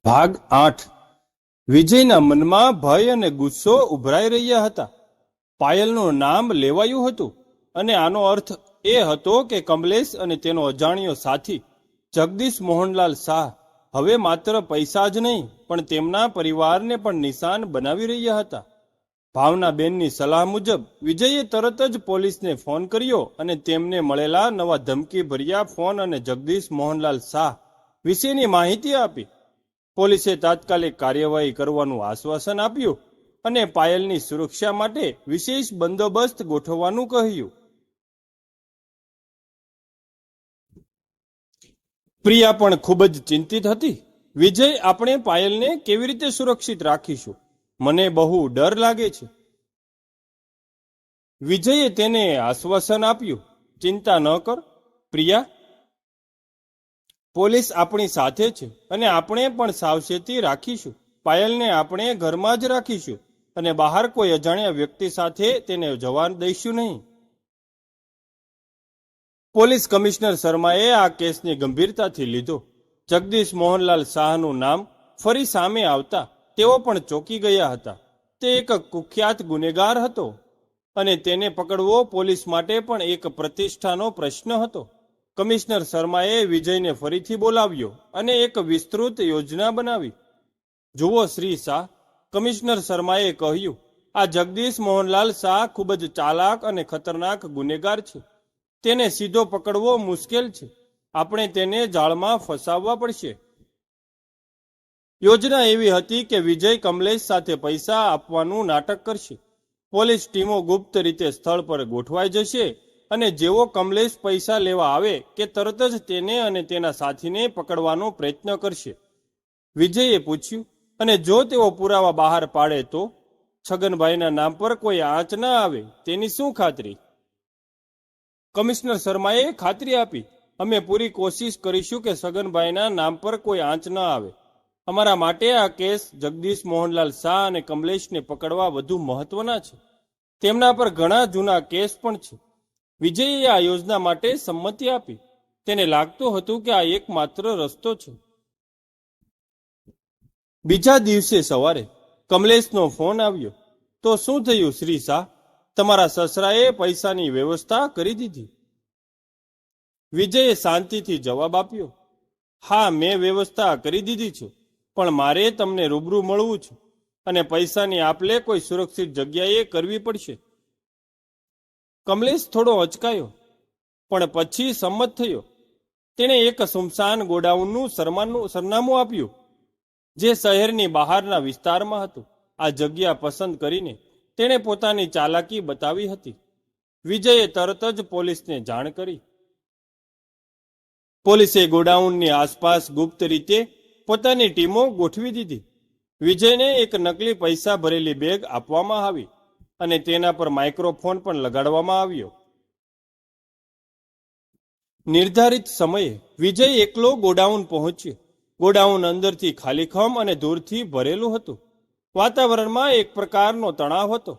ભાગ 8 વિજયના મનમાં ભય અને ગુસ્સો ઉભરાઈ રહ્યા હતા. પાયલનું નામ લેવાયું હતું અને આનો અર્થ એ હતો કે કમલેશ અને તેનો અજાણ્યો સાથી જગદીશ મોહનલાલ શાહ હવે માત્ર પૈસા જ નહીં પણ તેમના પરિવારને પણ નિશાન બનાવી રહ્યા હતા. ભાવનાબેનની સલાહ મુજબ વિજયે તરત જ પોલીસને ફોન કર્યો અને તેમને મળેલા નવા ધમકી ભર્યા ફોન અને જગદીશ મોહનલાલ શાહ વિશેની માહિતી આપી. પોલીસે તાત્કાલિક કાર્યવાહી કરવાનું આશ્વાસન આપ્યું અને પાયલની સુરક્ષા માટે વિશેષ બંદોબસ્ત ગોઠવવાનું કહ્યું. પ્રિયા પણ ખૂબ જ ચિંતિત હતી. વિજય, આપણે પાયલને કેવી રીતે સુરક્ષિત રાખીશું? મને બહુ ડર લાગે છે. વિજયે તેને આશ્વાસન આપ્યું, ચિંતા ન કર પ્રિયા, પોલીસ આપણી સાથે છે અને આપણે પણ સાવચેતી રાખીશું. પાયલને આપણે ઘરમાં જ રાખીશું અને બહાર કોઈ અજાણ્યા વ્યક્તિ સાથે તેને જવા દઈશું નહીં. પોલીસ કમિશનર શર્માએ આ કેસની ગંભીરતાથી લીધો. જગદીશ મોહનલાલ શાહનું નામ ફરી સામે આવતા તેઓ પણ ચોંકી ગયા હતા. તે એક કુખ્યાત ગુનેગાર હતો અને તેને પકડવો પોલીસ માટે પણ એક પ્રતિષ્ઠાનો પ્રશ્ન હતો. કમિશનર શર્માએ વિજયને ફરીથી બોલાવ્યો અને એક વિસ્તૃત યોજના બનાવી. જુઓ શ્રી શાહ, કમિશનર શર્માએ કહ્યું, આ જગદીશ મોહનલાલ શાહ ખૂબ જ ચાલાક અને ખતરનાક ગુનેગાર છે. તેને સીધો પકડવો મુશ્કેલ છે. આપણે તેને જાળમાં ફસાવવા પડશે. યોજના એવી હતી કે વિજય કમલેશ સાથે પૈસા આપવાનું નાટક કરશે. પોલીસ ટીમો ગુપ્ત રીતે સ્થળ પર ગોઠવાઈ જશે અને જેવો કમલેશ પૈસા લેવા આવે કે તરત જ તેને અને તેના સાથીને પકડવાનો પ્રયત્ન કરશે. વિજયે પૂછ્યું, અને જો તેઓ પુરાવા બહાર પાડે તો? છગનભાઈના નામ પર કોઈ આંચ ના આવે તેની શું ખાતરી? કમિશનર શર્માએ ખાતરી આપી, અમે પૂરી કોશિશ કરીશું કે છગનભાઈના નામ પર કોઈ આંચ ન આવે. અમારા માટે આ કેસ જગદીશ મોહનલાલ શાહ અને કમલેશને પકડવા વધુ મહત્વના છે. તેમના પર ઘણા જૂના કેસ પણ છે. વિજયે આ યોજના માટે સંમતિ આપી. તેને લાગતું હતું કે આ એકમાત્ર રસ્તો છે. બીજા દિવસે સવારે કમલેશનો ફોન આવ્યો. તો શું થયું શ્રી શાહ? તમારા સસરાએ પૈસાની વ્યવસ્થા કરી દીધી? વિજયે શાંતિથી જવાબ આપ્યો, હા, મેં વ્યવસ્થા કરી દીધી છે, પણ મારે તમને રૂબરૂ મળવું છે અને પૈસાની આપલે કોઈ સુરક્ષિત જગ્યાએ કરવી પડશે. કમલેશ થોડો અચકાયો પણ પછી સંમત થયો. તેણે એક સુમસાન ગોડાઉનનું સરનામું આપ્યું જે શહેરની બહારના વિસ્તારમાં હતું. આ જગ્યા પસંદ કરીને તેણે પોતાની ચાલાકી બતાવી હતી. વિજયે તરત જ પોલીસને જાણ કરી. પોલીસે ગોડાઉનની આસપાસ ગુપ્ત રીતે પોતાની ટીમો ગોઠવી દીધી. વિજયને એક નકલી પૈસા ભરેલી બેગ આપવામાં આવી અને તેના પર માઇક્રોફોન પણ લગાડવામાં આવ્યો. નિર્ધારિત સમયે વિજય એકલો ગોડાઉન પહોંચ્યો. ગોડાઉન અંદરથી ખાલીખમ અને ધૂળથી ભરેલું હતું. વાતાવરણમાં એક પ્રકારનો તણાવ હતો.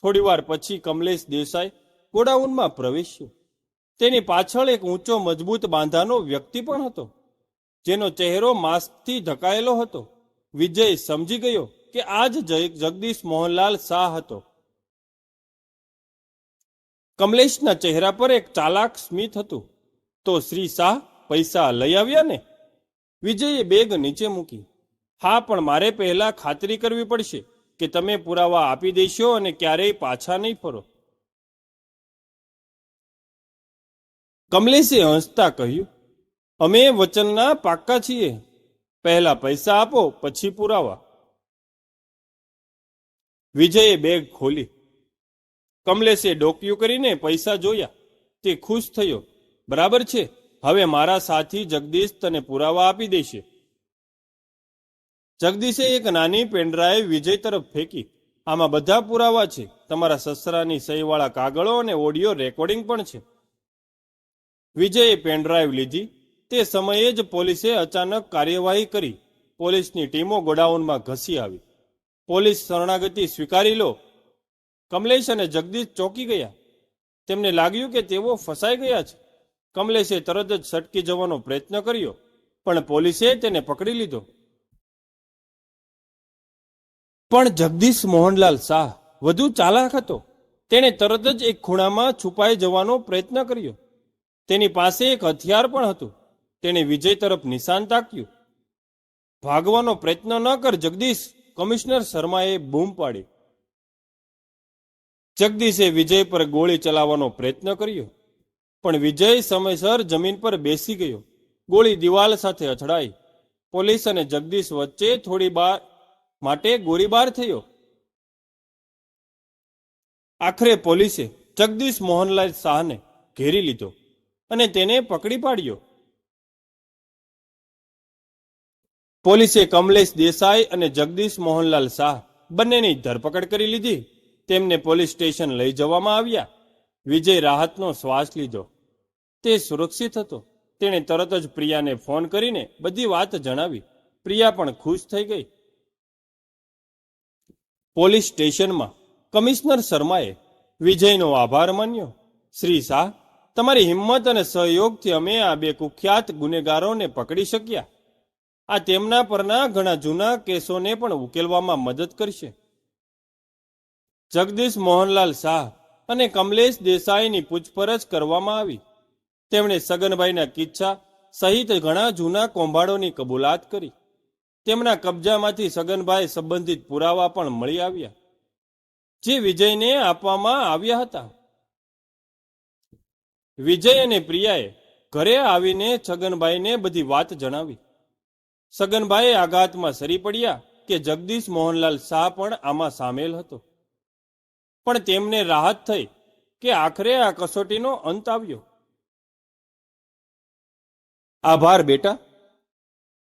થોડીવાર પછી કમલેશ દેસાઈ ગોડાઉનમાં પ્રવેશ્યો. તેની પાછળ એક ઊંચો મજબૂત બાંધાનો વ્યક્તિ પણ હતો જેનો ચહેરો માસ્કથી ઢકાયેલો હતો. વિજય સમજી ગયો કે આ જ જગદીશ મોહનલાલ શાહ હતો. કમલેશના ચહેરા પર એક ચાલાક સ્મિત હતું. તો શ્રી શાહ, પૈસા લઈ આવ્યા ને? વિજયે બેગ નીચે મૂકી. હા, પણ મારે પહેલા ખાતરી કરવી પડશે કે તમે પુરાવા આપી દેશો અને ક્યારેય પાછા નહીં ફરો. કમલેશે હસતા કહ્યું, અમે વચનના પાક્કા છીએ. પહેલા પૈસા આપો, પછી પુરાવા. વિજયે બેગ ખોલી. કમલેશે ડોકિયું કરીને પૈસા જોયા. તે ખુશ થયો. બરાબર છે, હવે મારા સાથી જગદીશ તને પુરાવા આપી દેશે. જગદીશે એક નાની પેનડ્રાઈવ વિજય તરફ ફેંકી. આમાં બધા પુરાવા છે. તમારા સસરાની સહીવાળા કાગળો અને ઓડિયો રેકોર્ડિંગ પણ છે. વિજયે પેનડ્રાઈવ લીધી. તે સમયે જ પોલીસે અચાનક કાર્યવાહી કરી. પોલીસની ટીમો ગોડાઉનમાં ઘસી આવી. પોલીસ શરણાગતિ સ્વીકારી લો. કમલેશ અને જગદીશ ચોંકી ગયા. તેમને લાગ્યું કે તેઓ ફસાઈ ગયા છે. કમલેશે તરત જ સટકી જવાનો પ્રયત્ન કર્યો પણ પોલીસે તેને પકડી લીધો. પણ જગદીશ મોહનલાલ શાહ વધુ ચાલાક હતો. તેણે તરત જ એક ખૂણામાં છુપાઈ જવાનો પ્રયત્ન કર્યો. તેની પાસે એક હથિયાર પણ હતું. તેણે વિજય તરફ નિશાન તાક્યું. ભાગવાનો પ્રયત્ન ન કર જગદીશ, કમિશનર શર્માએ બૂમ પાડી. જગદીશે વિજય પર ગોળી ચલાવવાનો પ્રયત્ન કર્યો, પણ વિજય સમયસર જમીન પર બેસી ગયો. ગોળી દિવાલ સાથે અથડાઈ. પોલીસ અને જગદીશ વચ્ચે થોડી વાર માટે ગોળીબાર થયો. આખરે પોલીસે જગદીશ મોહનલાલ શાહને ઘેરી લીધો અને તેને પકડી પાડ્યો. પોલીસે કમલેશ દેસાઈ અને જગદીશ મોહનલાલ શાહ બંનેની ધરપકડ કરી લીધી. તેમને પોલીસ સ્ટેશન લઈ જવામાં આવ્યા. વિજય રાહતનો શ્વાસ લીધો. તે સુરક્ષિત હતો. તેણે તરત જ પ્રિયાને ફોન કરીને બધી વાત જણાવી. પ્રિયા પણ ખુશ થઈ ગઈ. પોલીસ સ્ટેશનમાં કમિશનર શર્માએ વિજયનો આભાર માન્યો. શ્રી શાહ, તમારી હિંમત અને સહયોગથી અમે આ બે કુખ્યાત ગુનેગારોને પકડી શક્યા. આ તેમના પરના ઘણા જૂના કેસોને પણ ઉકેલવામાં મદદ કરશે. જગદીશ મોહનલાલ શાહ અને કમલેશ દેસાઈની પૂછપરછ કરવામાં આવી. તેમણે સગનભાઈના કિસ્સા સહિત ઘણા જૂના કૌભાંડોની કબૂલાત કરી. તેમના કબજામાંથી સગનભાઈ સંબંધિત પુરાવા પણ મળી આવ્યા, જે વિજયને આપવામાં આવ્યા હતા. વિજય અને પ્રિયાએ ઘરે આવીને છગનભાઈને બધી વાત જણાવી. સગનભાઈ આઘાતમાં સરી પડ્યા કે જગદીશ મોહનલાલ શાહ પણ આમાં સામેલ હતો. પણ તેમને રાહત થઈ કે આખરે આ કસોટીનો અંત આવ્યો. આભાર બેટા.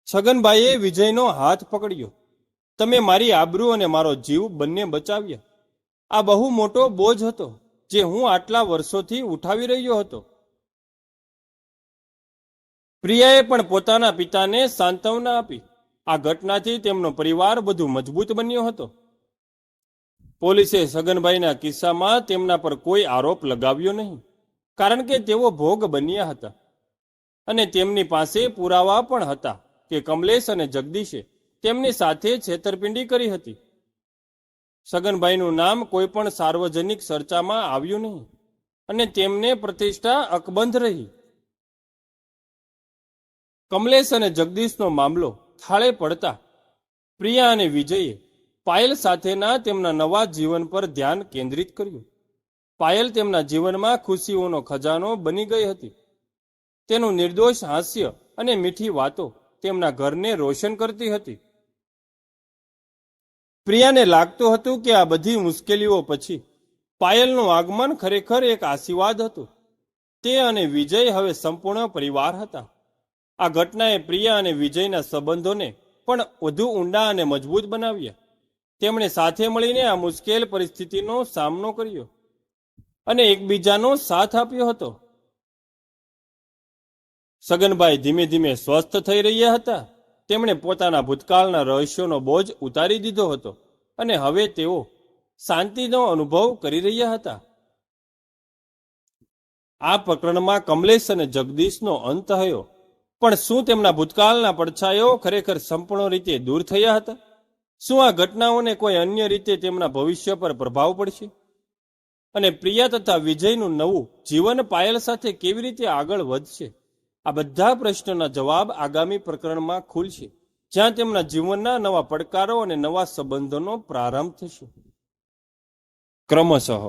છગનભાઈએ વિજયનો હાથ પકડ્યો. તમે મારી આબરૂ અને મારો જીવ બંને બચાવ્યા. આ બહુ મોટો બોજ હતો જે હું આટલા વર્ષોથી ઉઠાવી રહ્યો હતો. પ્રિયાએ પણ પોતાના પિતાને સાંત્વના આપી. આ ઘટનાથી તેમનો પરિવાર વધુ મજબૂત બન્યો હતો. પોલીસે સગનભાઈના કિસ્સામાં તેમના પર કોઈ આરોપ લગાવ્યો નહીં, કારણ કે તેઓ ભોગ બન્યા હતા અને તેમની પાસે પુરાવા પણ હતા કે કમલેશ અને જગદીશે તેમની સાથે છેતરપિંડી કરી હતી. સગનભાઈનું નામ કોઈ પણ સાર્વજનિક ચર્ચામાં આવ્યું નહીં અને તેમને પ્રતિષ્ઠા અકબંધ રહી. કમલેશ અને જગદીશનો મામલો થાળે પડતા પ્રિયા અને વિજયે પાયલ સાથેના તેમના નવા જીવન પર ધ્યાન કેન્દ્રિત કર્યું. પાયલ તેમના જીવનમાં ખુશીઓનો ખજાનો બની ગઈ હતી. તેનું નિર્દોષ હાસ્ય અને મીઠી વાતો તેમના ઘરને રોશન કરતી હતી. પ્રિયાને લાગતું હતું કે આ બધી મુશ્કેલીઓ પછી પાયલનું આગમન ખરેખર એક આશીર્વાદ હતું. તે અને વિજય હવે સંપૂર્ણ પરિવાર હતા. આ ઘટનાએ પ્રિયા અને વિજયના સંબંધોને પણ વધુ ઊંડા અને મજબૂત બનાવ્યા. તેમણે સાથે મળીને આ મુશ્કેલ પરિસ્થિતિનો સામનો કર્યો અને એકબીજાનો સાથ આપ્યો હતો. સગનભાઈ ધીમે ધીમે સ્વસ્થ થઈ રહ્યા હતા. તેમણે પોતાના ભૂતકાળના રહસ્યોનો બોજ ઉતારી દીધો હતો અને હવે તેઓ શાંતિનો અનુભવ કરી રહ્યા હતા. આ પ્રકરણમાં કમલેશ અને જગદીશનો અંત થયો, પણ શું તેમના ભૂતકાળના પડછાયો ખરેખર સંપૂર્ણ રીતે દૂર થયા હતા? શું આ ઘટનાઓને કોઈ અન્ય રીતે તેમના ભવિષ્ય પર પ્રભાવ પડશે? અને પ્રિયા તથા વિજયનું નવું જીવન પાયલ સાથે કેવી રીતે આગળ વધશે? આ બધા પ્રશ્નોના જવાબ આગામી પ્રકરણમાં ખુલશે, જ્યાં તેમના જીવનના નવા પડકારો અને નવા સંબંધોનો પ્રારંભ થશે. ક્રમશઃ